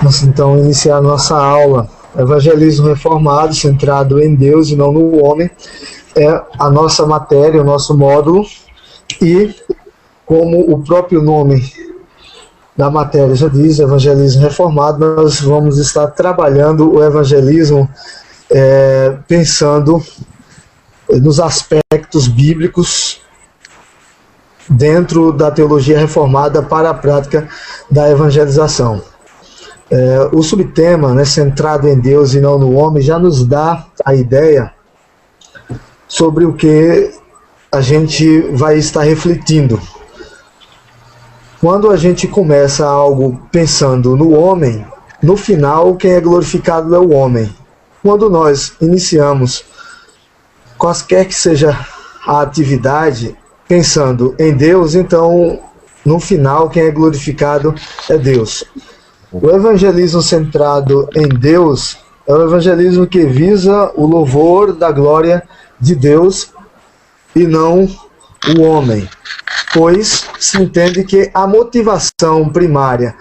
Vamos então iniciar nossa aula. Evangelismo reformado, centrado em Deus e não no homem, é a nossa matéria, o nosso módulo. E, como o próprio nome da matéria já diz, evangelismo reformado, nós vamos estar trabalhando o evangelismo pensando nos aspectos bíblicos dentro da teologia reformada para a prática da evangelização. O subtema, centrado em Deus e não no homem, já nos dá a ideia sobre o que a gente vai estar refletindo. Quando a gente começa algo pensando no homem, no final quem é glorificado é o homem. Quando nós iniciamos quaisquer que seja a atividade pensando em Deus, então no final quem é glorificado é Deus. O evangelismo centrado em Deus é o evangelismo que visa o louvor da glória de Deus e não o homem, pois se entende que a motivação primária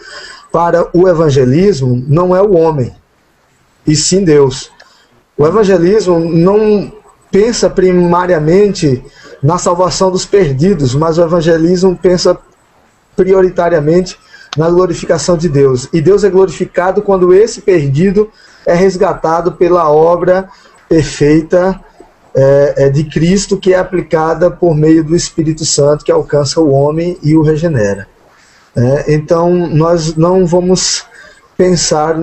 para o evangelismo não é o homem, e sim Deus. O evangelismo não pensa primariamente na salvação dos perdidos, mas o evangelismo pensa prioritariamente na glorificação de Deus. E Deus é glorificado quando esse perdido é resgatado pela obra perfeita de Cristo, que é aplicada por meio do Espírito Santo, que alcança o homem e o regenera. Então, nós não vamos pensar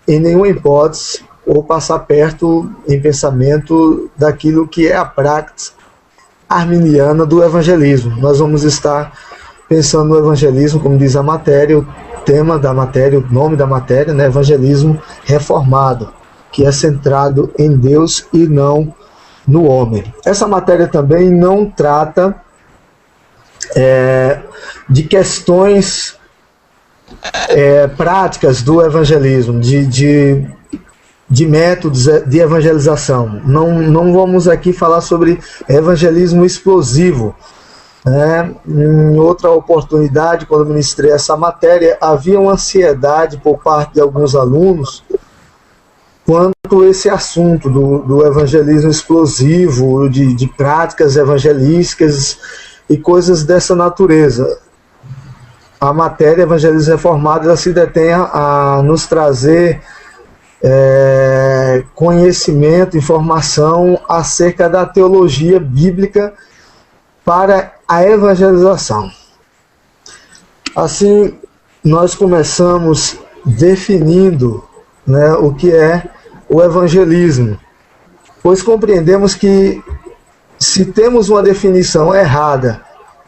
em nenhuma hipótese ou passar perto em pensamento daquilo que é a prática arminiana do evangelismo. Nós vamos estar pensando no evangelismo, como diz a matéria, o tema da matéria, o nome da matéria, evangelismo reformado, que é centrado em Deus e não no homem. Essa matéria também não trata de questões práticas do evangelismo, de métodos de evangelização. Não vamos aqui falar sobre evangelismo explosivo. Em outra oportunidade, quando ministrei essa matéria, havia uma ansiedade por parte de alguns alunos quanto a esse assunto do evangelismo explosivo, de práticas evangelísticas e coisas dessa natureza. A matéria Evangelismo Reformado ela se detém a nos trazer conhecimento, informação acerca da teologia bíblica para a evangelização. Assim, nós começamos definindo o que é o evangelismo, pois compreendemos que se temos uma definição errada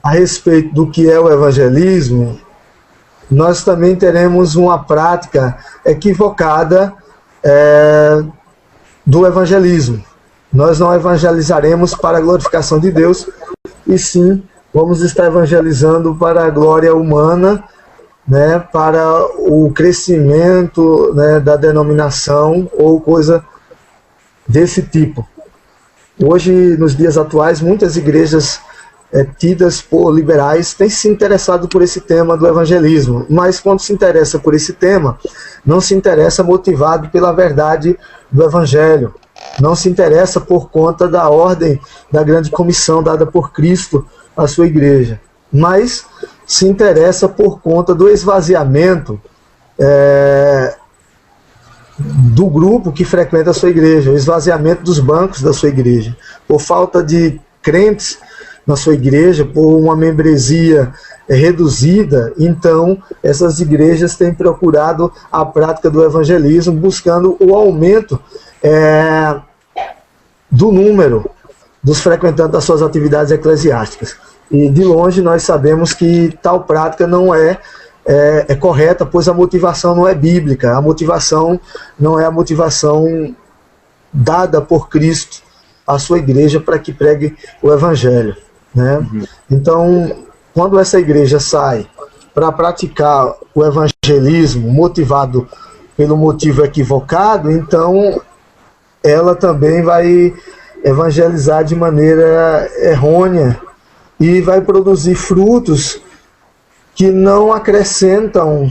a respeito do que é o evangelismo, nós também teremos uma prática equivocada do evangelismo. Nós não evangelizaremos para a glorificação de Deus, e sim vamos estar evangelizando para a glória humana, para o crescimento da denominação ou coisa desse tipo. Hoje, nos dias atuais, muitas igrejas tidas por liberais têm se interessado por esse tema do evangelismo, mas quando se interessa por esse tema, não se interessa motivado pela verdade do evangelho, não se interessa por conta da ordem da grande comissão dada por Cristo à sua igreja, mas se interessa por conta do esvaziamento do grupo que frequenta a sua igreja, o esvaziamento dos bancos da sua igreja, por falta de crentes na sua igreja, por uma membresia reduzida. Então essas igrejas têm procurado a prática do evangelismo, buscando o aumento do número dos frequentantes das suas atividades eclesiásticas. E de longe nós sabemos que tal prática não é correta, pois a motivação não é bíblica, a motivação não é a motivação dada por Cristo à sua igreja para que pregue o evangelho. Então, quando essa igreja sai para praticar o evangelismo motivado pelo motivo equivocado, então ela também vai evangelizar de maneira errônea e vai produzir frutos que não acrescentam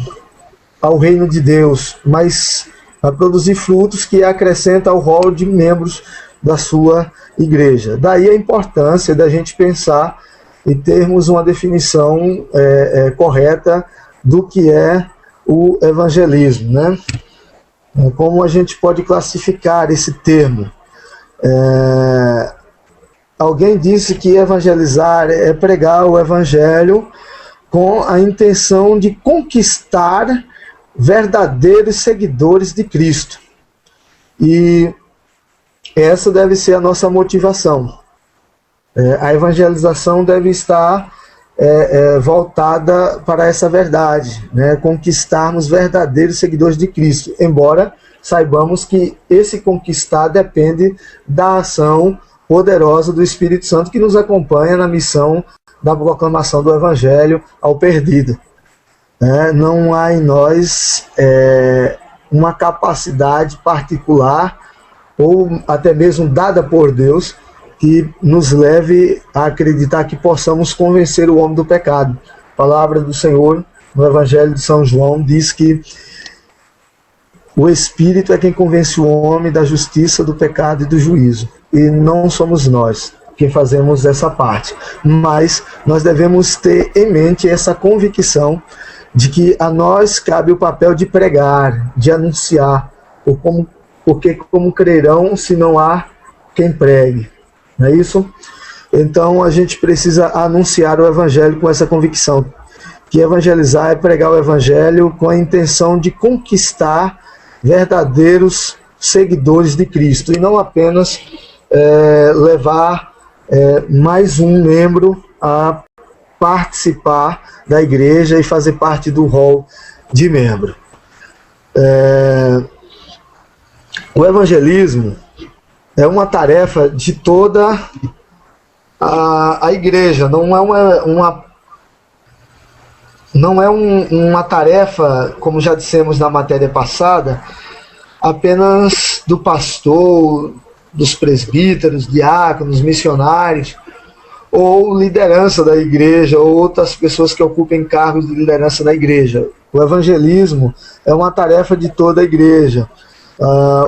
ao reino de Deus, mas a produzir frutos que acrescenta ao rol de membros da sua igreja. Daí a importância da gente pensar e termos uma definição correta do que é o evangelismo, né? Como a gente pode classificar esse termo? Alguém disse que evangelizar é pregar o evangelho com a intenção de conquistar verdadeiros seguidores de Cristo. E essa deve ser a nossa motivação. A evangelização deve estar voltada para essa verdade, né? Conquistarmos verdadeiros seguidores de Cristo, embora saibamos que esse conquistar depende da ação poderosa do Espírito Santo que nos acompanha na missão da proclamação do Evangelho ao perdido. Não há em nós uma capacidade particular ou até mesmo dada por Deus que nos leve a acreditar que possamos convencer o homem do pecado. A palavra do Senhor no Evangelho de São João diz que o Espírito é quem convence o homem da justiça, do pecado e do juízo. E não somos nós que fazemos essa parte. Mas nós devemos ter em mente essa convicção de que a nós cabe o papel de pregar, de anunciar, porque como crerão se não há quem pregue. Não é isso? Então a gente precisa anunciar o Evangelho com essa convicção, que evangelizar é pregar o Evangelho com a intenção de conquistar verdadeiros seguidores de Cristo, e não apenas levar mais um membro a participar da igreja e fazer parte do rol de membro. O evangelismo é uma tarefa de toda a igreja, não é uma tarefa, como já dissemos na matéria passada, apenas do pastor, dos presbíteros, diáconos, missionários, ou liderança da igreja, ou outras pessoas que ocupem cargos de liderança na igreja. O evangelismo é uma tarefa de toda a igreja.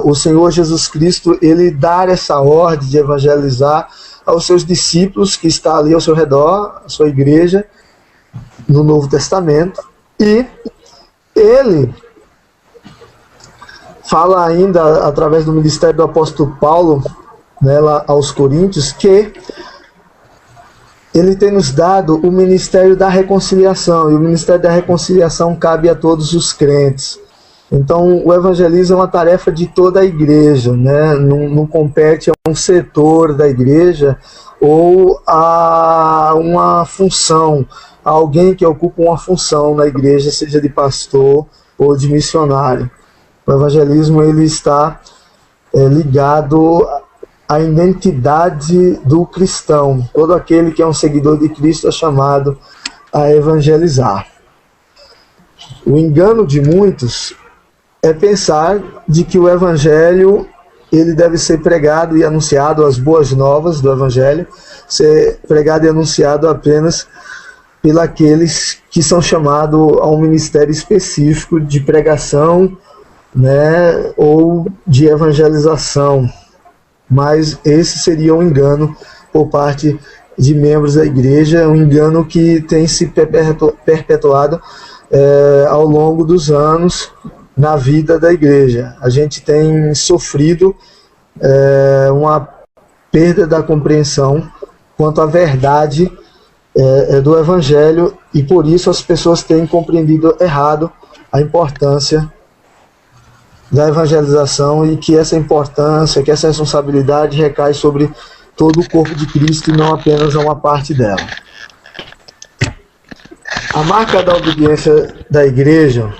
O Senhor Jesus Cristo, ele dá essa ordem de evangelizar aos seus discípulos que está ali ao seu redor, a sua igreja, no Novo Testamento, e ele fala ainda através do ministério do apóstolo Paulo, né, lá aos Coríntios, que ele tem nos dado o ministério da reconciliação, e o ministério da reconciliação cabe a todos os crentes. Então o evangelismo é uma tarefa de toda a igreja, né? Não compete a um setor da igreja ou a uma função, a alguém que ocupa uma função na igreja, seja de pastor ou de missionário. O evangelismo ele está ligado à identidade do cristão. Todo aquele que é um seguidor de Cristo é chamado a evangelizar. O engano de muitos é pensar de que o evangelho ele deve ser pregado e anunciado, as boas novas do evangelho, ser pregado e anunciado apenas pelos que são chamados a um ministério específico de pregação, né, ou de evangelização. Mas esse seria um engano por parte de membros da igreja, um engano que tem se perpetuado ao longo dos anos na vida da igreja. A gente tem sofrido uma perda da compreensão quanto à verdade do evangelho, e por isso as pessoas têm compreendido errado a importância da evangelização, e que essa importância, que essa responsabilidade recai sobre todo o corpo de Cristo e não apenas a uma parte dela. A marca da obediência da igreja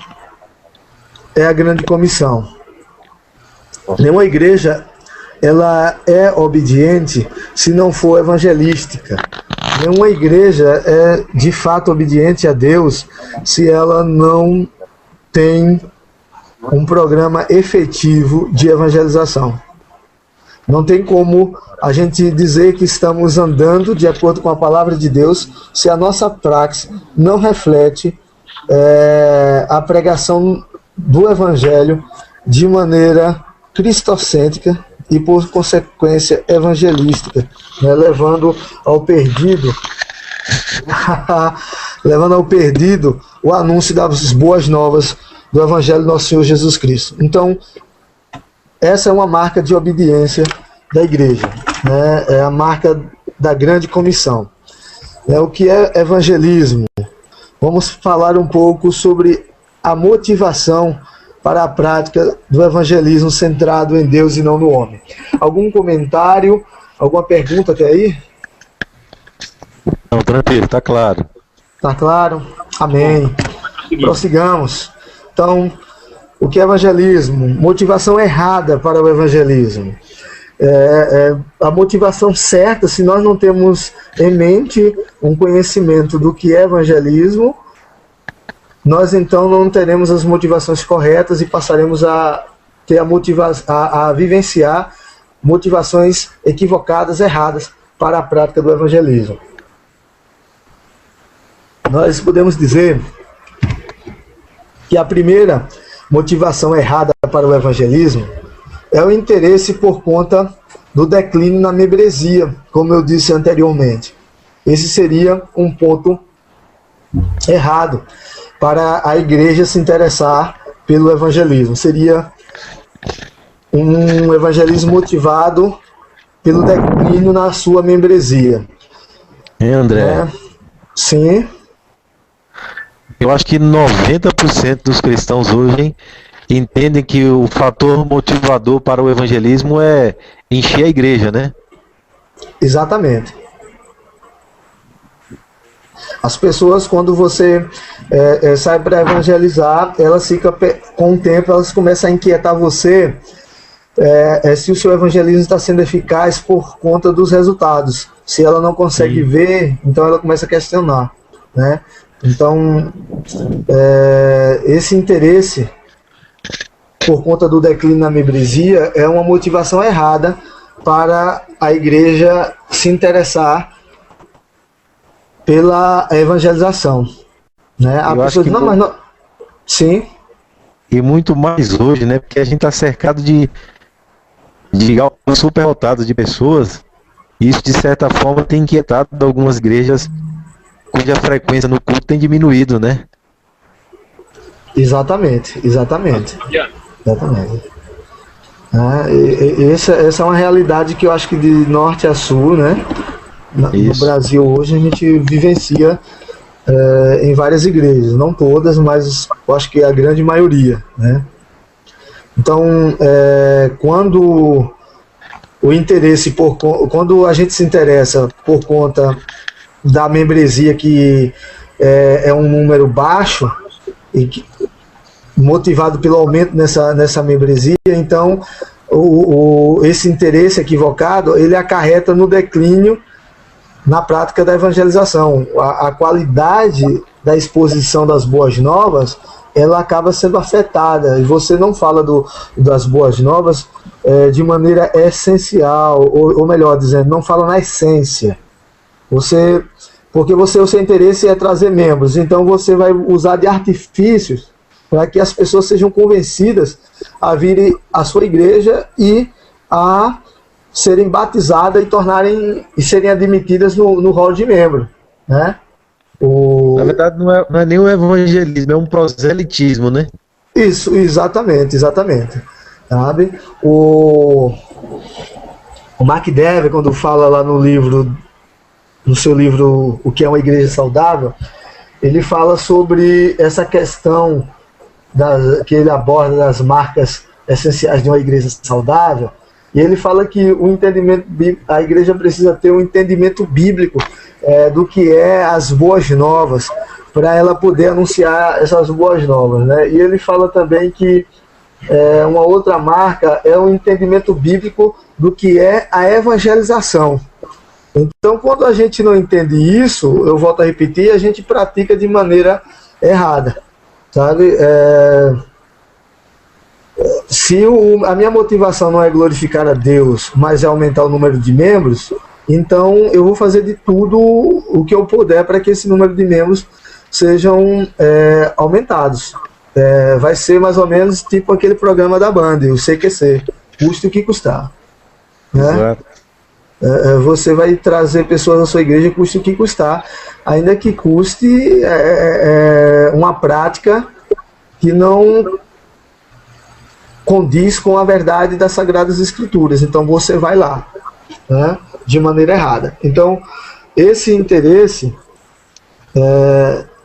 é a grande comissão. Nenhuma igreja ela é obediente se não for evangelística. Nenhuma igreja é de fato obediente a Deus se ela não tem um programa efetivo de evangelização. Não tem como a gente dizer que estamos andando de acordo com a palavra de Deus se a nossa praxe não reflete a pregação do Evangelho de maneira cristocêntrica e, por consequência, evangelística, né, levando ao perdido o anúncio das boas novas do Evangelho do nosso Senhor Jesus Cristo. Então, essa é uma marca de obediência da igreja, né? É a marca da grande comissão. O que é evangelismo? Vamos falar um pouco sobre a motivação para a prática do evangelismo centrado em Deus e não no homem. Algum comentário, alguma pergunta até aí? Não, tranquilo, está claro. Está claro? Amém. Prossigamos. Então, o que é evangelismo? Motivação errada para o evangelismo. A motivação certa, se nós não temos em mente um conhecimento do que é evangelismo, nós então não teremos as motivações corretas e passaremos a ter a vivenciar motivações equivocadas, erradas para a prática do evangelismo. Nós podemos dizer que a primeira motivação errada para o evangelismo é o interesse por conta do declínio na membresia, como eu disse anteriormente. Esse seria um ponto errado para a igreja se interessar pelo evangelismo. Seria um evangelismo motivado pelo declínio na sua membresia. André? Sim. Eu acho que 90% dos cristãos hoje entendem que o fator motivador para o evangelismo é encher a igreja, né? Exatamente. As pessoas, quando você sai para evangelizar, elas ficam, com o tempo, elas começam a inquietar você se o seu evangelismo está sendo eficaz por conta dos resultados. Se ela não consegue ver, então ela começa a questionar, né? Então, esse interesse por conta do declínio na membresia é uma motivação errada para a igreja se interessar pela evangelização, né? A pessoa diz, não, mas não... Sim. E muito mais hoje, né? Porque a gente está cercado de superlotados de pessoas, e isso de certa forma tem inquietado algumas igrejas cuja frequência no culto tem diminuído, né? Exatamente. Essa é uma realidade que eu acho que de norte a sul, né? No Brasil hoje a gente vivencia em várias igrejas, não todas, mas eu acho que a grande maioria, né? Então, quando a gente se interessa por conta da membresia, que é um número baixo, e motivado pelo aumento nessa membresia, então esse interesse equivocado, ele acarreta no declínio na prática da evangelização. A qualidade da exposição das boas novas, ela acaba sendo afetada, e você não fala das boas novas de maneira essencial, ou melhor dizendo, não fala na essência. Porque o seu interesse é trazer membros, então você vai usar de artifícios para que as pessoas sejam convencidas a virem à sua igreja e a serem batizadas e serem admitidas no rol de membro, né? Na verdade não é nem um evangelismo, é um proselitismo, né? Isso, exatamente. Sabe? O Mark Dever, quando fala lá no seu livro O que é uma igreja saudável, ele fala sobre essa questão que ele aborda das marcas essenciais de uma igreja saudável, e ele fala que a igreja precisa ter um entendimento bíblico do que é as boas novas, para ela poder anunciar essas boas novas, né? E ele fala também que uma outra marca é um entendimento bíblico do que é a evangelização. Então, quando a gente não entende isso, eu volto a repetir, a gente pratica de maneira errada, sabe? Se a minha motivação não é glorificar a Deus, mas é aumentar o número de membros, então eu vou fazer de tudo o que eu puder para que esse número de membros sejam aumentados. Vai ser mais ou menos tipo aquele programa da Band, o CQC, custe o que custar. Né? Exato. Você vai trazer pessoas à sua igreja, custe o que custar, ainda que custe uma prática que não condiz com a verdade das Sagradas Escrituras. Então você vai lá, né, de maneira errada. Então esse interesse,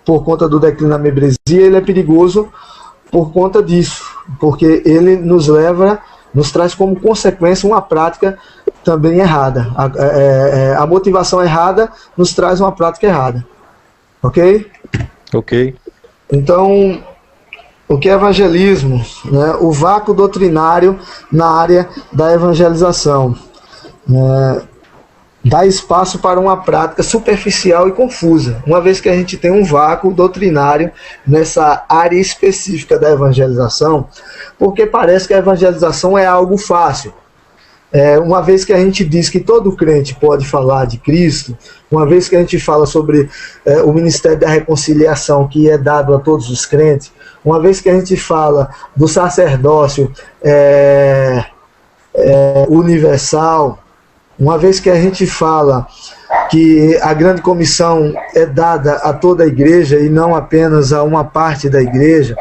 por conta do declínio da membresia, ele é perigoso por conta disso, porque ele nos traz como consequência uma prática também errada. A motivação errada nos traz uma prática errada. Ok? Ok. Então, o que é evangelismo? Né? O vácuo doutrinário na área da evangelização. Dá espaço para uma prática superficial e confusa, uma vez que a gente tem um vácuo doutrinário nessa área específica da evangelização, porque parece que a evangelização é algo fácil. Uma vez que a gente diz que todo crente pode falar de Cristo, uma vez que a gente fala sobre o ministério da reconciliação que é dado a todos os crentes, uma vez que a gente fala do sacerdócio universal, uma vez que a gente fala que a grande comissão é dada a toda a igreja e não apenas a uma parte da igreja,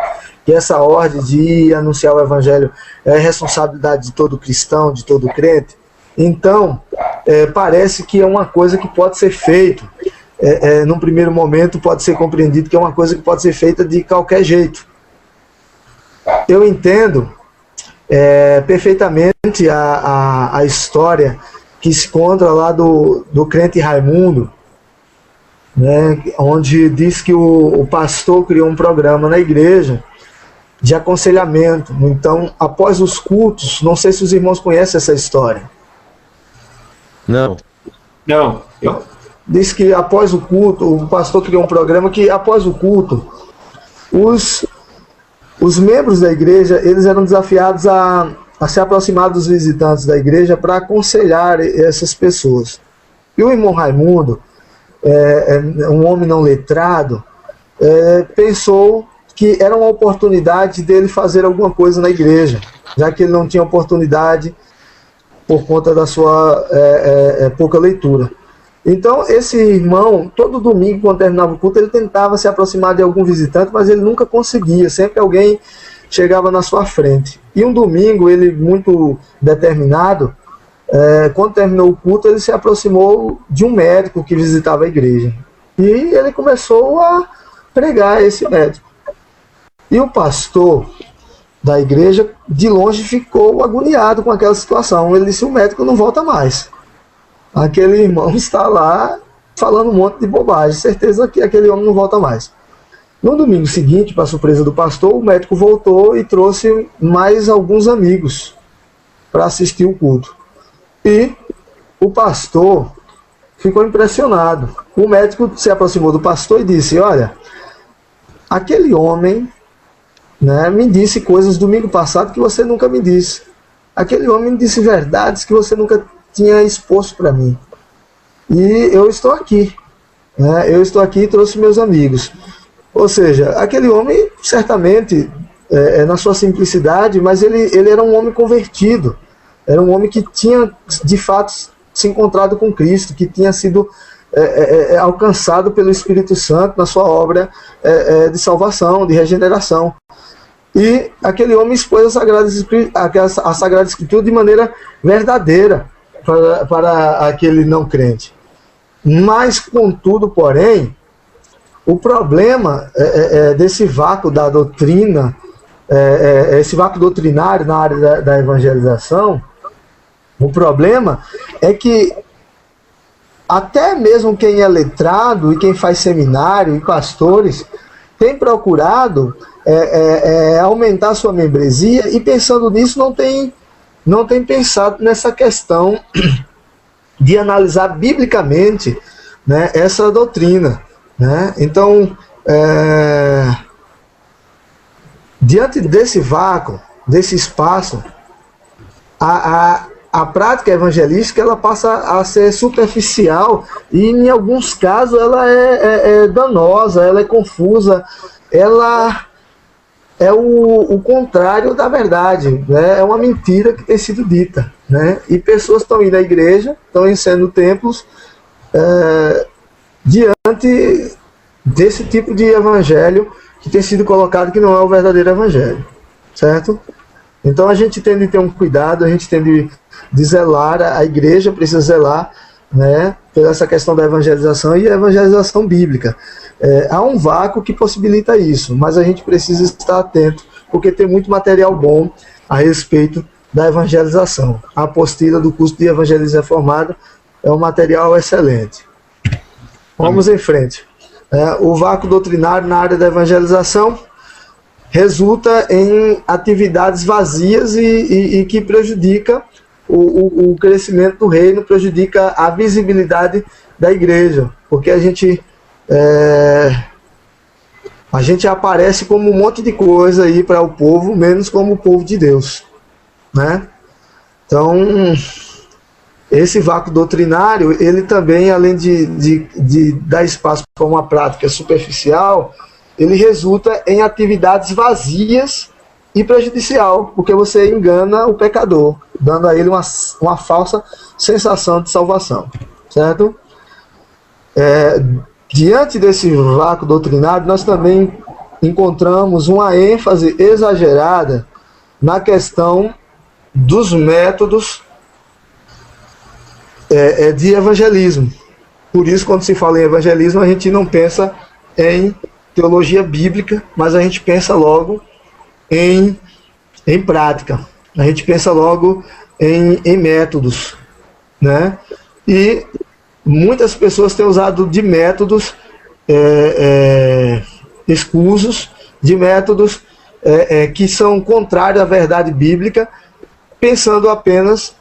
que essa ordem de ir anunciar o evangelho é responsabilidade de todo cristão, de todo crente, então parece que é uma coisa que pode ser feita, num primeiro momento pode ser compreendido que é uma coisa que pode ser feita de qualquer jeito. Eu entendo perfeitamente a história que se encontra lá do crente Raimundo, né, onde diz que o pastor criou um programa na igreja de aconselhamento. Então, após os cultos, não sei se os irmãos conhecem essa história. Não. Diz que após o culto, o pastor criou um programa que após o culto, os membros da igreja, eles eram desafiados a se aproximar dos visitantes da igreja para aconselhar essas pessoas. E o irmão Raimundo, um homem não letrado, pensou que era uma oportunidade dele fazer alguma coisa na igreja, já que ele não tinha oportunidade por conta da sua pouca leitura. Então, esse irmão, todo domingo, quando terminava o culto, ele tentava se aproximar de algum visitante, mas ele nunca conseguia, sempre alguém chegava na sua frente. E um domingo, ele muito determinado, quando terminou o culto, ele se aproximou de um médico que visitava a igreja. E ele começou a pregar a esse médico. E o pastor da igreja, de longe, ficou agoniado com aquela situação. Ele disse: o médico não volta mais. Aquele irmão está lá falando um monte de bobagem. Certeza que aquele homem não volta mais. No domingo seguinte, para surpresa do pastor, o médico voltou e trouxe mais alguns amigos para assistir o culto. E o pastor ficou impressionado. O médico se aproximou do pastor e disse: olha, aquele homem, né, me disse coisas domingo passado que você nunca me disse. Aquele homem me disse verdades que você nunca tinha exposto para mim. E eu estou aqui. Né, eu estou aqui e trouxe meus amigos. Ou seja, aquele homem, certamente, na sua simplicidade, mas ele era um homem convertido. Era um homem que tinha, de fato, se encontrado com Cristo, que tinha sido alcançado pelo Espírito Santo na sua obra de salvação, de regeneração. E aquele homem expôs a Sagrada Escritura de maneira verdadeira para aquele não crente. Mas, contudo, porém, o problema desse vácuo da doutrina, esse vácuo doutrinário na área da evangelização, o problema é que até mesmo quem é letrado e quem faz seminário e pastores tem procurado aumentar sua membresia e, pensando nisso, não tem pensado nessa questão de analisar biblicamente, né, essa doutrina. Né? Então, diante desse vácuo, desse espaço, a prática evangelística ela passa a ser superficial e, em alguns casos, ela é danosa, ela é confusa, ela é o contrário da verdade, né? É uma mentira que tem sido dita, né? E pessoas estão indo à igreja, estão enchendo templos diante desse tipo de evangelho que tem sido colocado que não é o verdadeiro evangelho, certo? Então a gente tem de ter um cuidado, a gente tem de zelar, a igreja precisa zelar, né, por essa questão da evangelização e a evangelização bíblica. Há um vácuo que possibilita isso, mas a gente precisa estar atento, porque tem muito material bom a respeito da evangelização. A apostila do curso de Evangelismo Reformado é um material excelente. Vamos em frente. O vácuo doutrinário na área da evangelização resulta em atividades vazias e que prejudica o crescimento do reino, prejudica a visibilidade da igreja, porque a gente aparece como um monte de coisa aí para o povo, menos como o povo de Deus, né? Então, esse vácuo doutrinário, ele também, além de dar espaço para uma prática superficial, ele resulta em atividades vazias e prejudicial, porque você engana o pecador, dando a ele uma falsa sensação de salvação, certo? Diante desse vácuo doutrinário, nós também encontramos uma ênfase exagerada na questão dos métodos de evangelismo. Por isso, quando se fala em evangelismo, a gente não pensa em teologia bíblica, mas a gente pensa logo em prática. A gente pensa logo em métodos, né? E muitas pessoas têm usado de métodos escusos, de métodos que são contrários à verdade bíblica, pensando apenas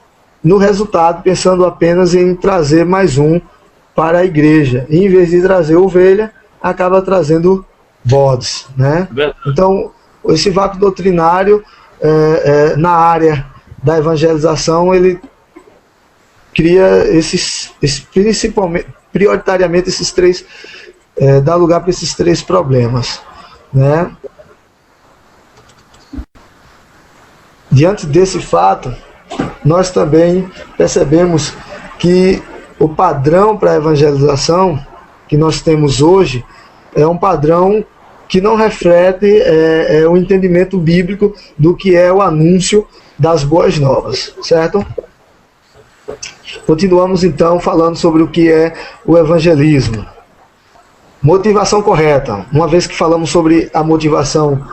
no resultado, pensando apenas em trazer mais um para a igreja. E, em vez de trazer ovelha, acaba trazendo bodes, né? Então, esse vácuo doutrinário na área da evangelização, ele cria prioritariamente esses três, dá lugar para esses três problemas, né? Diante desse fato, nós também percebemos que o padrão para a evangelização que nós temos hoje é um padrão que não reflete o entendimento bíblico do que é o anúncio das boas novas, certo? Continuamos então falando sobre o que é o evangelismo. Motivação correta. Uma vez que falamos sobre a motivação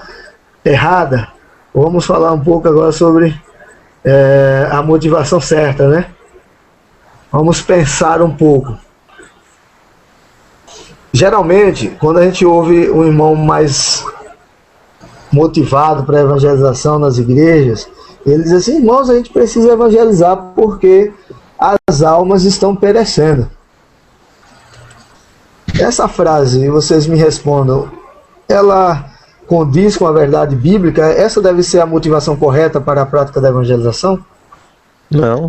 errada, vamos falar um pouco agora sobre a motivação certa, né? Vamos pensar um pouco. Geralmente, quando a gente ouve um irmão mais motivado para a evangelização nas igrejas, ele diz assim: irmãos, a gente precisa evangelizar porque as almas estão perecendo. Essa frase, vocês me respondam, ela condiz com a verdade bíblica? Essa deve ser a motivação correta para a prática da evangelização? Não.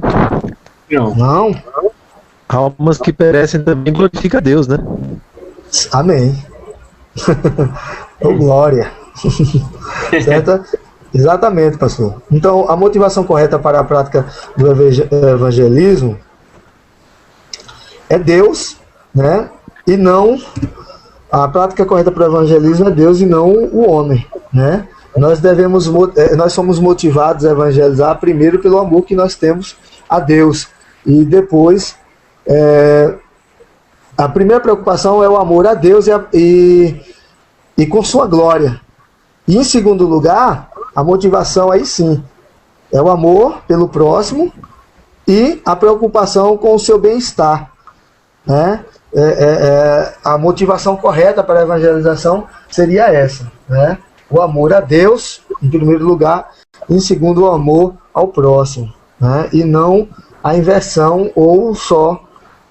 Não? Almas que perecem também glorifica a Deus, né? Amém. Oh, glória. Certo? Exatamente, pastor. Então, a motivação correta para a prática do evangelismo é Deus, né? E não... A prática correta para o evangelismo é Deus e não o homem, né? Nós somos motivados a evangelizar primeiro pelo amor que nós temos a Deus. E depois, a primeira preocupação é o amor a Deus e com sua glória. E em segundo lugar, a motivação aí sim, é o amor pelo próximo e a preocupação com o seu bem-estar, né? A motivação correta para a evangelização seria essa, né? O amor a Deus, em primeiro lugar, e em segundo, o amor ao próximo, né? E não a inversão ou só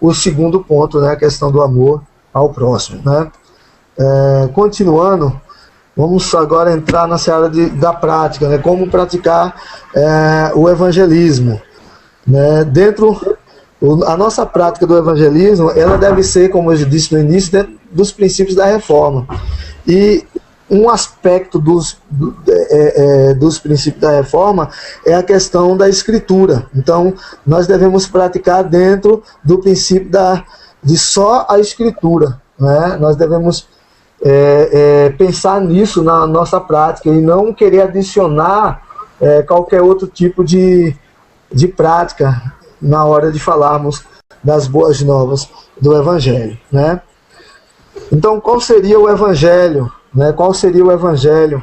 o segundo ponto, né? A questão do amor ao próximo, né? Continuando, vamos agora entrar na seara da prática, né? Como praticar o evangelismo. né? A nossa prática do evangelismo, ela deve ser, como eu disse no início, dentro dos princípios da reforma. E um aspecto dos princípios da reforma é a questão da escritura. Então, nós devemos praticar dentro do princípio de só a escritura, né? Nós devemos pensar nisso na nossa prática e não querer adicionar qualquer outro tipo de prática na hora de falarmos das boas novas do Evangelho, né? Então, qual seria o Evangelho? Né? Qual seria o Evangelho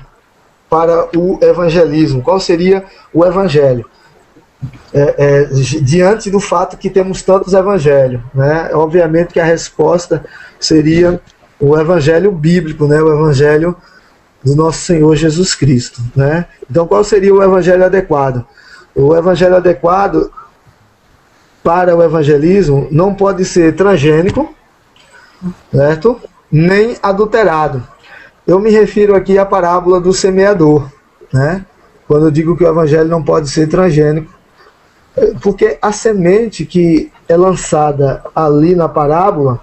para o evangelismo? Qual seria o Evangelho? Diante do fato que temos tantos Evangelhos, né? Obviamente que a resposta seria o Evangelho bíblico, né? O Evangelho do nosso Senhor Jesus Cristo, né? Então, qual seria o Evangelho adequado? O Evangelho adequado para o evangelismo não pode ser transgênico, certo? Nem adulterado. Eu me refiro aqui à parábola do semeador, né? Quando eu digo que o evangelho não pode ser transgênico, porque a semente que é lançada ali na parábola,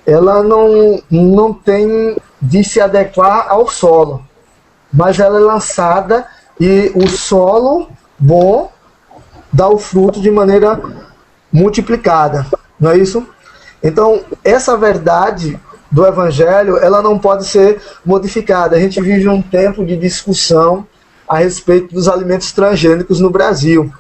ela não tem de se adequar ao solo, mas ela é lançada e o solo bom dá o fruto de maneira multiplicada, não é isso? Então, essa verdade do Evangelho, ela não pode ser modificada. A gente vive um tempo de discussão a respeito dos alimentos transgênicos no Brasil,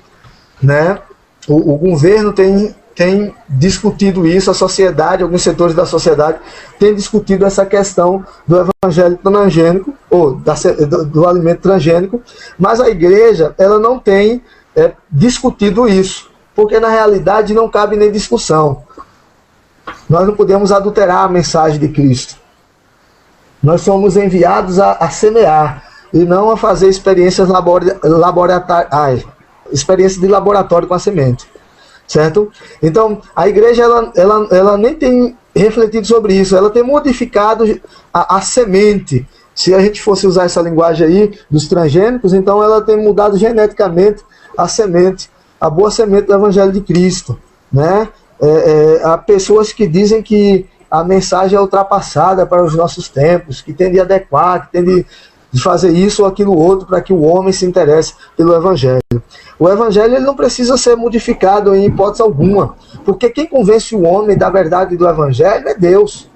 né? O governo tem discutido isso, a sociedade, alguns setores da sociedade têm discutido essa questão do evangelho transgênico, ou do alimento transgênico, mas a igreja, ela não tem discutido isso, porque na realidade não cabe nem discussão. Nós não podemos adulterar a mensagem de Cristo. Nós somos enviados a semear e não a fazer experiências experiências de laboratório com a semente, certo? Então, a igreja ela nem tem refletido sobre isso, ela tem modificado a semente. Se a gente fosse usar essa linguagem aí dos transgênicos, então ela tem mudado geneticamente a semente, a boa semente do Evangelho de Cristo, né? Há pessoas que dizem que a mensagem é ultrapassada para os nossos tempos, que tem de adequar, que tem de fazer isso ou aquilo outro para que o homem se interesse pelo Evangelho. O Evangelho ele não precisa ser modificado em hipótese alguma, porque quem convence o homem da verdade do Evangelho é Deus.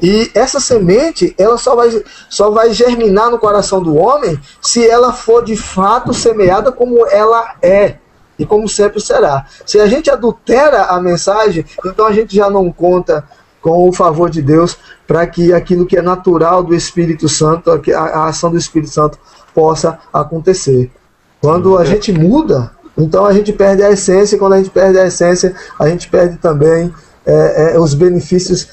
E essa semente, ela só vai germinar no coração do homem se ela for de fato semeada como ela é e como sempre será. Se a gente adultera a mensagem, então a gente já não conta com o favor de Deus para que aquilo que é natural do Espírito Santo, a ação do Espírito Santo possa acontecer. Quando a gente muda, então a gente perde a essência, e quando a gente perde a essência, a gente perde também os benefícios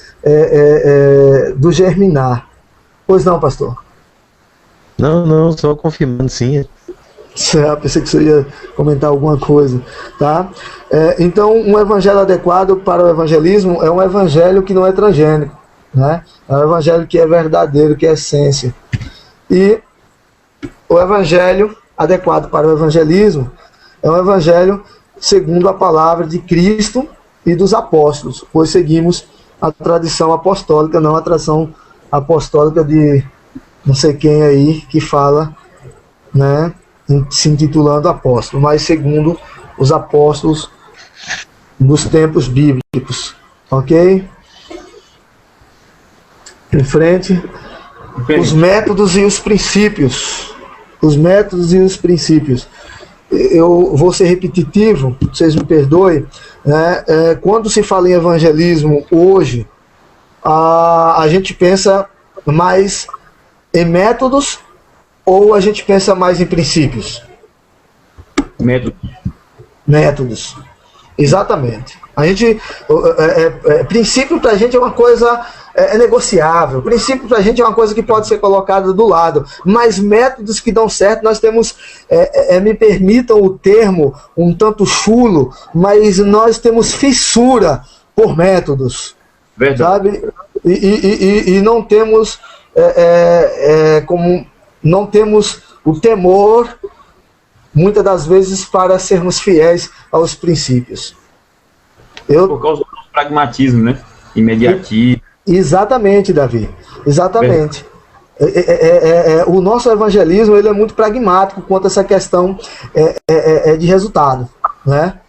do germinar. Pois não, pastor? Não, só confirmando, sim. Pensei que você ia comentar alguma coisa, tá? Então, um evangelho adequado para o evangelismo é um evangelho que não é transgênico, né? É um evangelho que é verdadeiro, que é essência. E o evangelho adequado para o evangelismo é um evangelho segundo a palavra de Cristo e dos apóstolos, pois seguimos a tradição apostólica, não a tradição apostólica de não sei quem aí que fala, né, se intitulando apóstolo, mas segundo os apóstolos dos tempos bíblicos, ok? Em frente, os métodos e os princípios. Os métodos e os princípios. Eu vou ser repetitivo, vocês me perdoem, né? Quando se fala em evangelismo hoje, a gente pensa mais em métodos ou a gente pensa mais em princípios? Métodos. Exatamente. A gente, princípio para a gente é uma coisa negociável. Princípio para a gente é uma coisa que pode ser colocada do lado. Mas métodos que dão certo, nós temos, me permitam o termo, um tanto chulo, mas nós temos fissura por métodos. Verdade. Sabe? E não temos não temos o temor muitas das vezes para sermos fiéis aos princípios. Por causa do pragmatismo, né? Imediatismo. Exatamente, Davi. Exatamente. O nosso evangelismo ele é muito pragmático quanto a essa questão de resultado, né?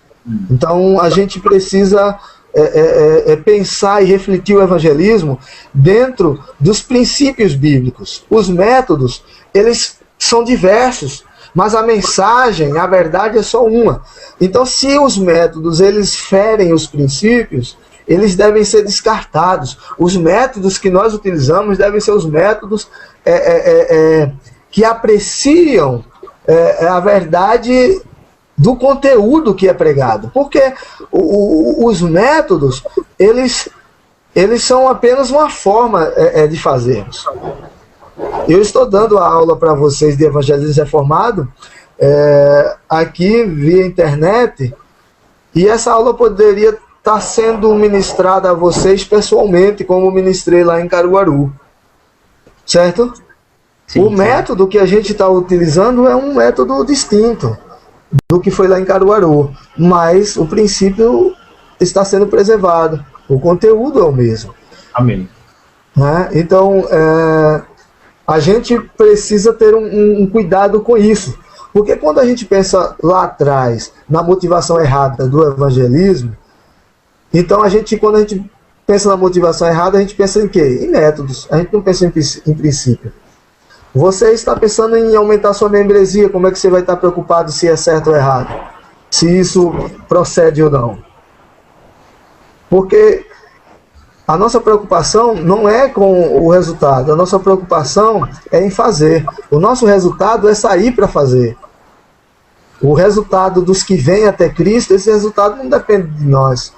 Então a gente precisa pensar e refletir o evangelismo dentro dos princípios bíblicos. Os métodos, eles são diversos, mas a mensagem, a verdade é só uma. Então, se os métodos eles ferem os princípios, eles devem ser descartados. Os métodos que nós utilizamos devem ser os métodos que apreciam a verdade do conteúdo que é pregado. Porque os métodos, eles são apenas uma forma de fazermos. Eu estou dando a aula para vocês de evangelismo reformado aqui via internet, e essa aula poderia estar sendo ministrada a vocês pessoalmente, como ministrei lá em Caruaru. Certo? Sim, o método que a gente está utilizando é um método distinto do que foi lá em Caruaru, mas o princípio está sendo preservado, o conteúdo é o mesmo. Amém. Então, a gente precisa ter um cuidado com isso, porque quando a gente pensa lá atrás na motivação errada do evangelismo, então quando a gente pensa na motivação errada, a gente pensa em quê? Em métodos, a gente não pensa em princípio. Você está pensando em aumentar sua membresia, como é que você vai estar preocupado se é certo ou errado? Se isso procede ou não? Porque a nossa preocupação não é com o resultado, a nossa preocupação é em fazer. O nosso resultado é sair para fazer. O resultado dos que vêm até Cristo, esse resultado não depende de nós.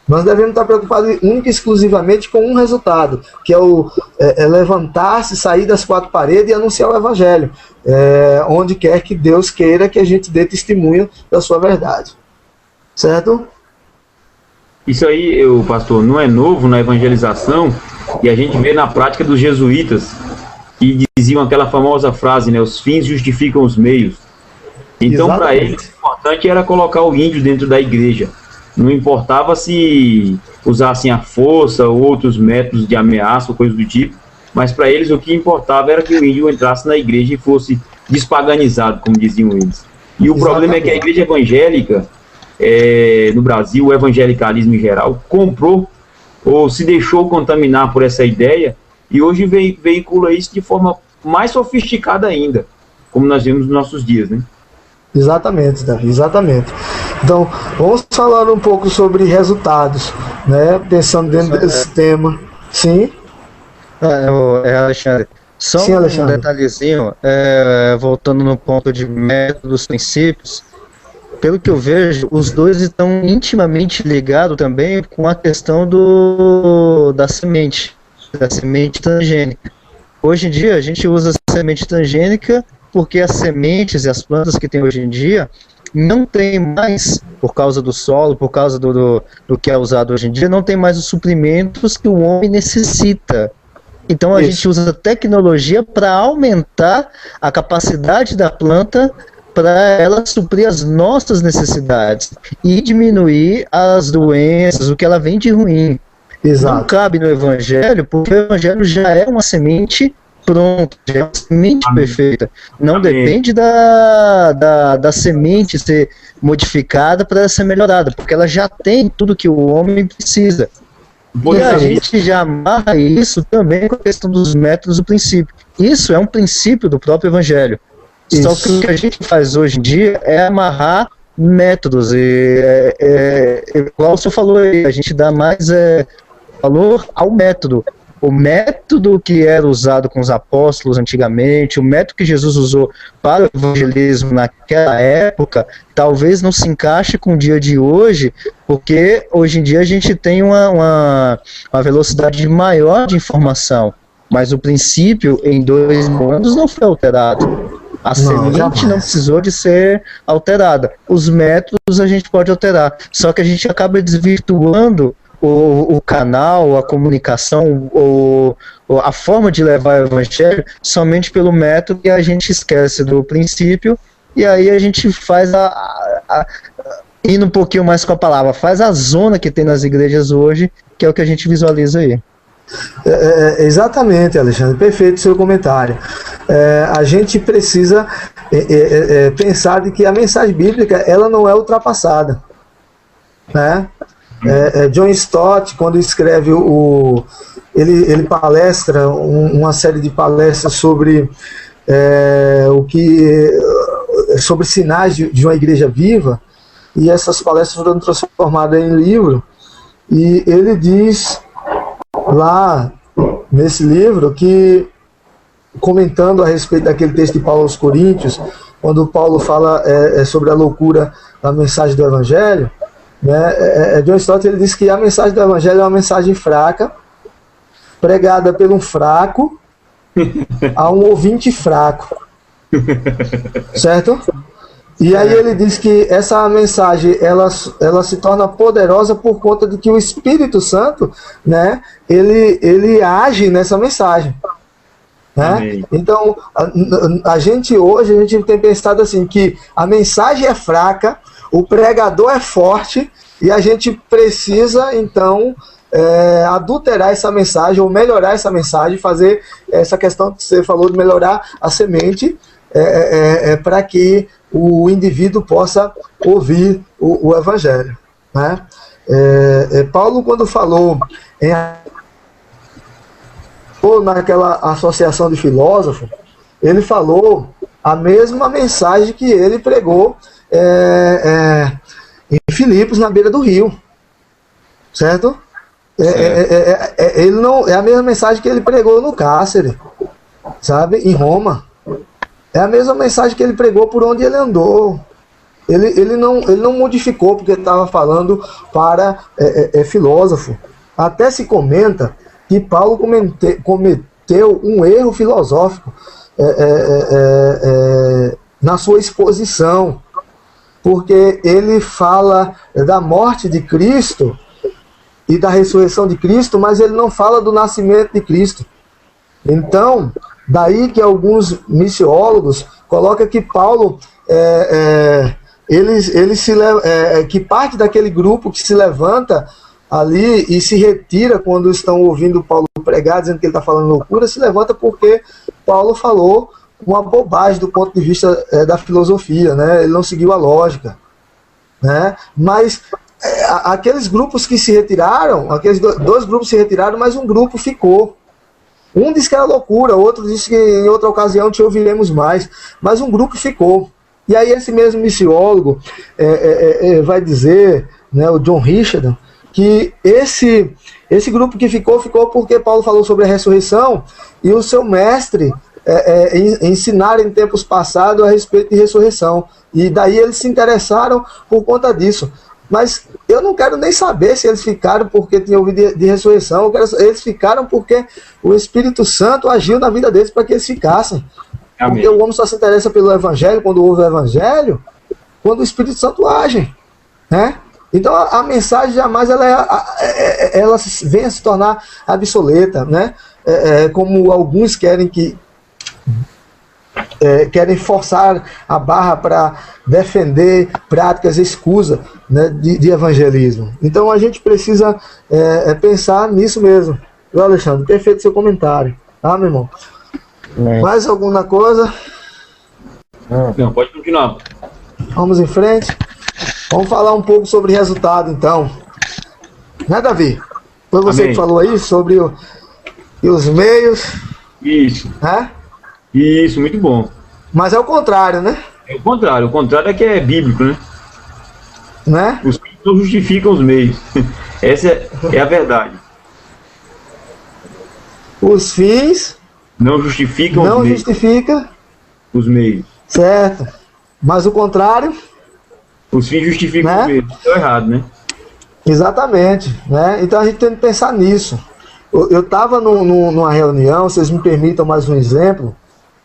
Nós devemos estar preocupados única e exclusivamente com um resultado, que é levantar-se, sair das quatro paredes e anunciar o Evangelho, onde quer que Deus queira que a gente dê testemunho da sua verdade. Certo? Isso aí, pastor, não é novo na evangelização, e a gente vê na prática dos jesuítas, que diziam aquela famosa frase, né, os fins justificam os meios. Então, para eles, o importante era colocar o índio dentro da igreja. Não importava se usassem a força ou outros métodos de ameaça ou coisa do tipo, mas para eles o que importava era que o índio entrasse na igreja e fosse despaganizado, como diziam eles. E o problema é que a igreja evangélica, no Brasil, o evangelicalismo em geral, comprou ou se deixou contaminar por essa ideia e hoje veicula isso de forma mais sofisticada ainda, como nós vemos nos nossos dias, né? Exatamente, Davi, exatamente. Então, vamos falar um pouco sobre resultados, né? Pensando dentro desse tema. Sim? Alexandre, só Sim, Alexandre. Um detalhezinho, voltando no ponto de métodos, princípios, pelo que eu vejo, os dois estão intimamente ligados também com a questão da semente transgênica. Hoje em dia, a gente usa a semente transgênica porque as sementes e as plantas que tem hoje em dia não tem mais, por causa do solo, por causa do que é usado hoje em dia, não tem mais os suprimentos que o homem necessita. Então a gente usa tecnologia para aumentar a capacidade da planta para ela suprir as nossas necessidades e diminuir as doenças, o que ela vem de ruim. Exato. Não cabe no Evangelho, porque o Evangelho já é uma semente pronta, já é uma semente perfeita. Não depende da semente ser modificada para ser melhorada, porque ela já tem tudo que o homem precisa. E a gente já amarra isso também com a questão dos métodos do princípio. Isso é um princípio do próprio Evangelho. Só que o que a gente faz hoje em dia é amarrar métodos. Igual o senhor falou aí, a gente dá mais valor ao método. O método que era usado com os apóstolos antigamente, o método que Jesus usou para o evangelismo naquela época, talvez não se encaixe com o dia de hoje, porque hoje em dia a gente tem uma velocidade maior de informação, mas o princípio em 2000 anos não foi alterado. A semente não precisou de ser alterada. Os métodos a gente pode alterar, só que a gente acaba desvirtuando o canal, a comunicação, a forma de levar o evangelho somente pelo método, e a gente esquece do princípio e aí a gente faz indo um pouquinho mais com a palavra, faz a zona que tem nas igrejas hoje, que é o que a gente visualiza aí. Exatamente, Alexandre, perfeito o seu comentário. A gente precisa pensar de que a mensagem bíblica ela não é ultrapassada, né? John Stott, quando escreve ele palestra uma série de palestras sobre sobre sinais de uma igreja viva, e essas palestras foram transformadas em livro, e ele diz lá nesse livro que, comentando a respeito daquele texto de Paulo aos Coríntios, quando Paulo fala sobre a loucura da mensagem do Evangelho, né, John Stott ele diz que a mensagem do Evangelho é uma mensagem fraca, pregada por um fraco a um ouvinte fraco, certo? E aí ele diz que essa mensagem ela se torna poderosa por conta de que o Espírito Santo, né, ele age nessa mensagem, né? Então a gente hoje tem pensado assim que a mensagem é fraca, o pregador é forte e a gente precisa então adulterar essa mensagem ou melhorar essa mensagem, fazer essa questão que você falou de melhorar a semente para que o indivíduo possa ouvir o Evangelho, né? Paulo, quando falou naquela associação de filósofos, ele falou a mesma mensagem que ele pregou em Filipos, na beira do rio, certo? Ele não, é a mesma mensagem que ele pregou no cárcere, sabe, em Roma. É a mesma mensagem que ele pregou por onde ele andou. Ele não modificou porque ele estava falando para filósofo. Até se comenta que Paulo cometeu um erro filosófico na sua exposição, porque ele fala da morte de Cristo e da ressurreição de Cristo, mas ele não fala do nascimento de Cristo. Então, daí que alguns missiólogos colocam que Paulo, que parte daquele grupo que se levanta ali e se retira quando estão ouvindo Paulo pregar, dizendo que ele está falando loucura, se levanta porque Paulo falou uma bobagem do ponto de vista da filosofia, né? Ele não seguiu a lógica, né? Mas aqueles grupos que se retiraram, aqueles dois grupos se retiraram, mas um grupo ficou. Um disse que era loucura, outro disse que em outra ocasião te ouviremos mais, mas um grupo ficou. E aí esse mesmo missiólogo vai dizer, né, o John Richardson, que esse grupo que ficou porque Paulo falou sobre a ressurreição e o seu mestre ensinaram em tempos passados a respeito de ressurreição. E daí eles se interessaram por conta disso. Mas eu não quero nem saber se eles ficaram porque tinham ouvido de ressurreição. Eles ficaram porque o Espírito Santo agiu na vida deles para que eles ficassem. Amém. Porque o homem só se interessa pelo Evangelho, quando ouve o Evangelho, quando o Espírito Santo age, né? Então a mensagem jamais ela vem a se tornar obsoleta, né? Como alguns querem forçar a barra para defender práticas escusas, né, de evangelismo. Então a gente precisa pensar nisso mesmo. Viu, Alexandre? Perfeito seu comentário. Tá, meu irmão? Mais alguma coisa? Não, pode continuar. Vamos em frente. Vamos falar um pouco sobre resultado, então. Né, Davi? Foi você Amém. Que falou aí sobre os meios. Isso. Né? Isso, muito bom. Mas é o contrário, né? É o contrário é que é bíblico, né? Né? Os fins não justificam os meios. Essa é a verdade. Os fins não justificam não os meios. justifica Os meios. Certo. Mas o contrário, os fins justificam, né, os meios. Isso é errado, né? Exatamente, né? Então a gente tem que pensar nisso. Eu estava numa reunião, vocês me permitam mais um exemplo.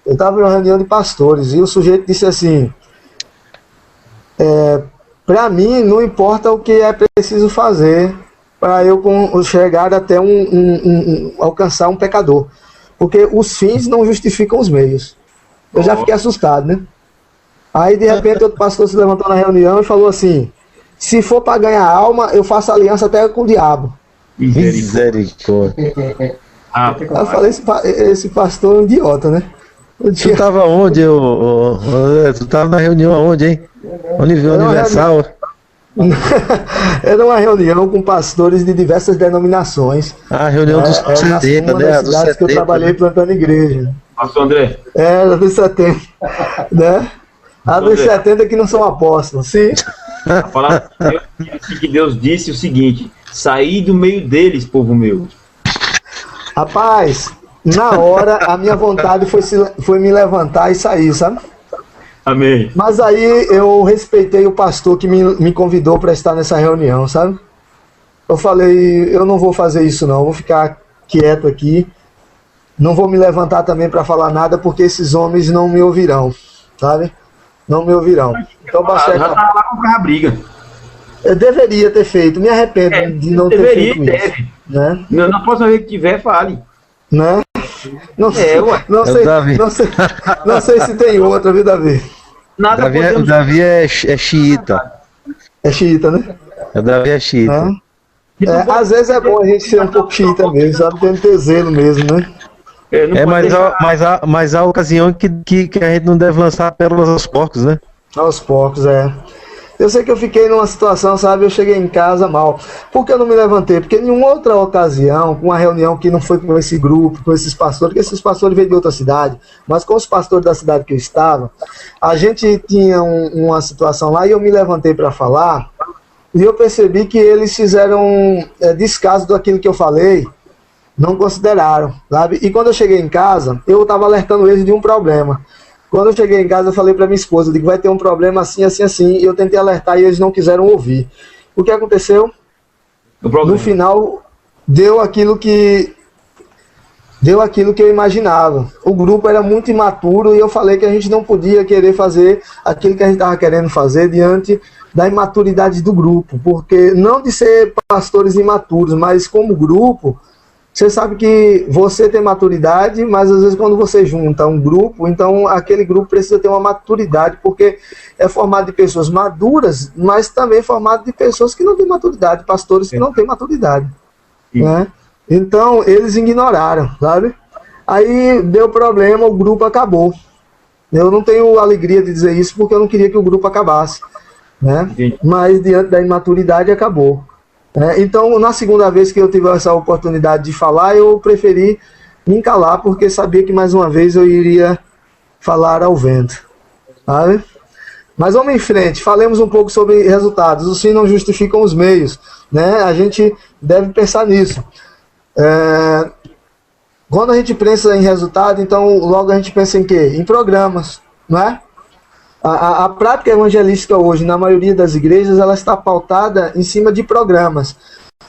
Eu estava em uma reunião de pastores e o sujeito disse assim: para mim não importa o que é preciso fazer para eu chegar até alcançar um pecador, porque os fins não justificam os meios. Eu já fiquei assustado, né? Aí de repente outro pastor se levantou na reunião e falou assim: se for para ganhar alma, eu faço aliança até com o diabo. Misericórdia. Eu falei, esse pastor é um idiota, né? Tu tava onde, tu tava na reunião aonde, hein? Universal. Era uma reunião com pastores de diversas denominações. A reunião dos 70, né? Uma das cidades que eu trabalhei plantando igreja. Pastor André. Era dos 70, né? A dos 70 que não são apóstolos, sim. A palavra que Deus disse o seguinte: saí do meio deles, povo meu. Rapaz, na hora a minha vontade foi me levantar e sair, sabe? Amém. Mas aí eu respeitei o pastor que me convidou para estar nessa reunião, sabe? Eu falei, eu não vou fazer isso não, vou ficar quieto aqui. Não vou me levantar também para falar nada, porque esses homens não me ouvirão, sabe? Não me ouvirão. Então, já tá lá com a briga. Eu deveria ter feito, me arrependo de não ter feito isso. Né? Na próxima vez que tiver, fale. Né? Não sei se tem outra, viu, Davi? O Davi é xiita. É xiita, né? O Davi é xiita. Às vezes é bom a gente ser um pouco xiita mesmo, sabe? Tem que ter zelo mesmo, né? Mas há ocasião que a gente não deve lançar pérolas aos porcos, né? Aos porcos, é. Eu sei que eu fiquei numa situação, sabe? Eu cheguei em casa mal. Por que eu não me levantei? Porque em uma outra ocasião, com uma reunião que não foi com esse grupo, com esses pastores, porque esses pastores veio de outra cidade, mas com os pastores da cidade que eu estava, a gente tinha uma situação lá e eu me levantei para falar e eu percebi que eles fizeram descaso daquilo que eu falei, não consideraram, sabe? E quando eu cheguei em casa, eu estava alertando eles de um problema. Quando eu cheguei em casa, eu falei para minha esposa, eu digo, vai ter um problema assim, assim, assim, e eu tentei alertar e eles não quiseram ouvir. O que aconteceu? No final, deu aquilo que eu imaginava. O grupo era muito imaturo e eu falei que a gente não podia querer fazer aquilo que a gente estava querendo fazer diante da imaturidade do grupo, porque não de ser pastores imaturos, mas como grupo, você sabe que você tem maturidade, mas às vezes quando você junta um grupo, então aquele grupo precisa ter uma maturidade, porque é formado de pessoas maduras, mas também formado de pessoas que não têm maturidade, pastores que não têm maturidade. Né? Então eles ignoraram, sabe? Aí deu problema, o grupo acabou. Eu não tenho alegria de dizer isso, porque eu não queria que o grupo acabasse. Né? Mas diante da imaturidade acabou. Então, na segunda vez que eu tive essa oportunidade de falar, eu preferi me calar, porque sabia que mais uma vez eu iria falar ao vento. Sabe? Mas vamos em frente, falemos um pouco sobre resultados. Os fins não justificam os meios. Né? A gente deve pensar nisso. Quando a gente pensa em resultado, então logo a gente pensa em quê? Em programas. Não é? A prática evangelística hoje, na maioria das igrejas, ela está pautada em cima de programas.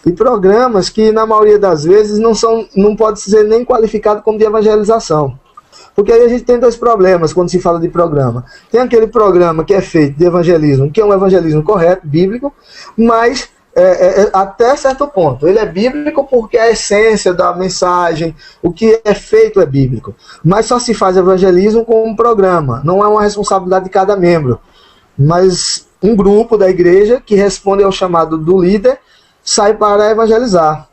E programas que, na maioria das vezes, não pode ser nem qualificado como de evangelização. Porque aí a gente tem dois problemas quando se fala de programa. Tem aquele programa que é feito de evangelismo, que é um evangelismo correto, bíblico, mas até certo ponto. Ele é bíblico porque a essência da mensagem, o que é feito é bíblico. Mas só se faz evangelismo com um programa. Não é uma responsabilidade de cada membro. Mas um grupo da igreja que responde ao chamado do líder sai para evangelizar.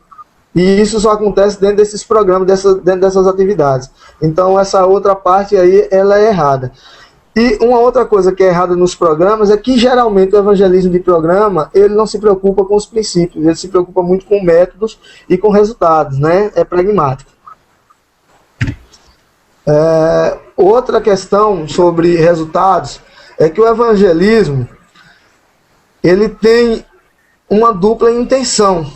E isso só acontece dentro desses programas, dentro dessas atividades. Então essa outra parte aí, ela é errada. E uma outra coisa que é errada nos programas é que geralmente o evangelismo de programa, ele não se preocupa com os princípios, ele se preocupa muito com métodos e com resultados, né? É pragmático. Outra questão sobre resultados é que o evangelismo, ele tem uma dupla intenção,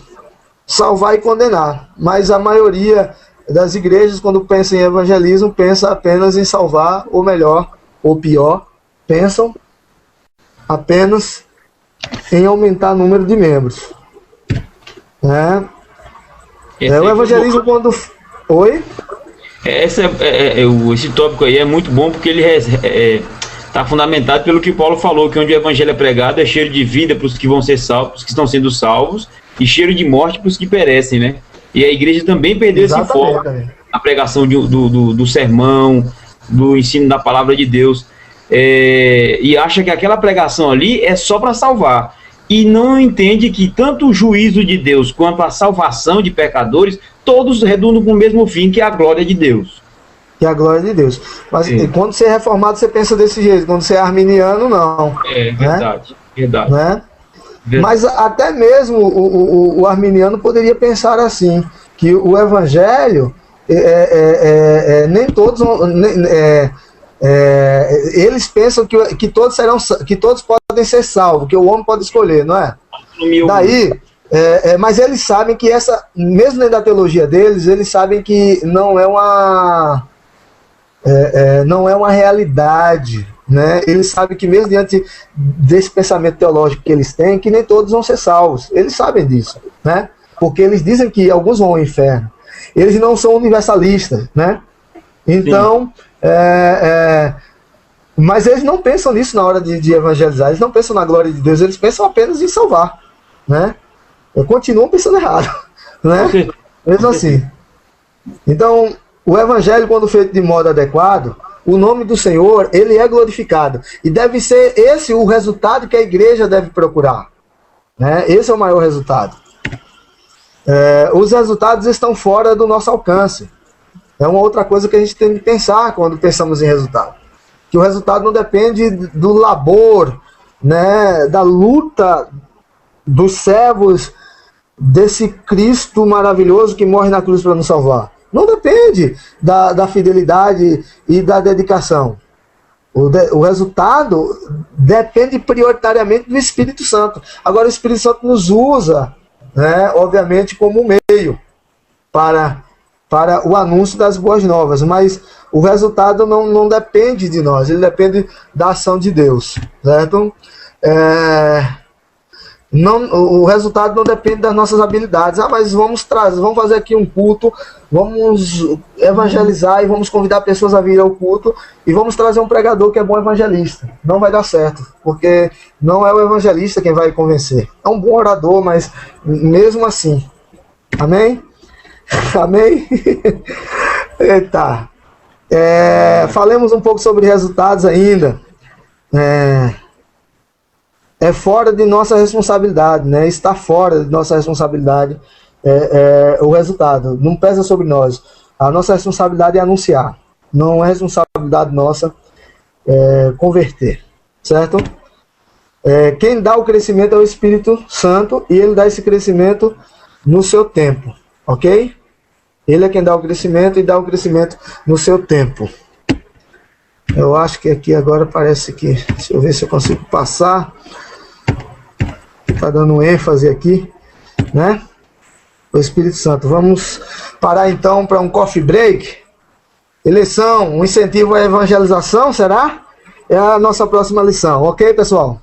salvar e condenar, mas a maioria das igrejas, quando pensa em evangelismo, pensa apenas em salvar, ou melhor, ou pior, pensam apenas em aumentar o número de membros. O evangelismo quando... Oi? Esse tópico aí é muito bom, porque ele está fundamentado pelo que Paulo falou, que onde o evangelho é pregado é cheiro de vida para os que vão ser salvos, os que estão sendo salvos, e cheiro de morte para os que perecem, né? E a igreja também perdeu esse foco na pregação do sermão, do ensino da palavra de Deus. e acha que aquela pregação ali é só para salvar. E não entende que tanto o juízo de Deus quanto a salvação de pecadores, todos redundam com o mesmo fim, que é a glória de Deus. Que é a glória de Deus. Mas quando você é reformado, você pensa desse jeito. Quando você é arminiano, não. É verdade, verdade. Né? Verdade. Mas até mesmo o arminiano poderia pensar assim, que o evangelho, nem todos... eles pensam que todos podem ser salvos, que o homem pode escolher, não é? Daí, mas eles sabem que mesmo dentro da teologia deles, eles sabem que não é uma realidade, né? Eles sabem que mesmo diante desse pensamento teológico que eles têm, que nem todos vão ser salvos. Eles sabem disso, né? Porque eles dizem que alguns vão ao inferno. Eles não são universalistas, né? Então, mas eles não pensam nisso na hora de evangelizar. Eles não pensam na glória de Deus. Eles pensam apenas em salvar, né? Continuam pensando errado, né? Mesmo assim. Então, o evangelho, quando feito de modo adequado, o nome do Senhor, ele é glorificado. E deve ser esse o resultado que a igreja deve procurar, né? Esse é o maior resultado. Os resultados estão fora do nosso alcance. É uma outra coisa que a gente tem que pensar quando pensamos em resultado. Que o resultado não depende do labor, né, da luta dos servos desse Cristo maravilhoso que morre na cruz para nos salvar. Não depende da fidelidade e da dedicação. O resultado depende prioritariamente do Espírito Santo. Agora, o Espírito Santo nos usa, né, obviamente, como meio para o anúncio das boas novas, mas o resultado não depende de nós, ele depende da ação de Deus, certo? O resultado não depende das nossas habilidades. Mas vamos fazer aqui um culto, vamos evangelizar e vamos convidar pessoas a vir ao culto e vamos trazer um pregador que é bom evangelista. Não vai dar certo, porque não é o evangelista quem vai convencer. É um bom orador, mas mesmo assim. Amém? Amém? Eita. Falemos um pouco sobre resultados ainda. É fora de nossa responsabilidade, né? Está fora de nossa responsabilidade o resultado. Não pesa sobre nós. A nossa responsabilidade é anunciar. Não é responsabilidade nossa converter. Certo? Quem dá o crescimento é o Espírito Santo e ele dá esse crescimento no seu tempo. Ok? Ele é quem dá o crescimento e dá o crescimento no seu tempo. Eu acho que aqui agora parece que... Deixa eu ver se eu consigo passar. Está dando um ênfase aqui, né? O Espírito Santo. Vamos parar então para um coffee break. Eleição, um incentivo à evangelização, será? É a nossa próxima lição. Ok, pessoal?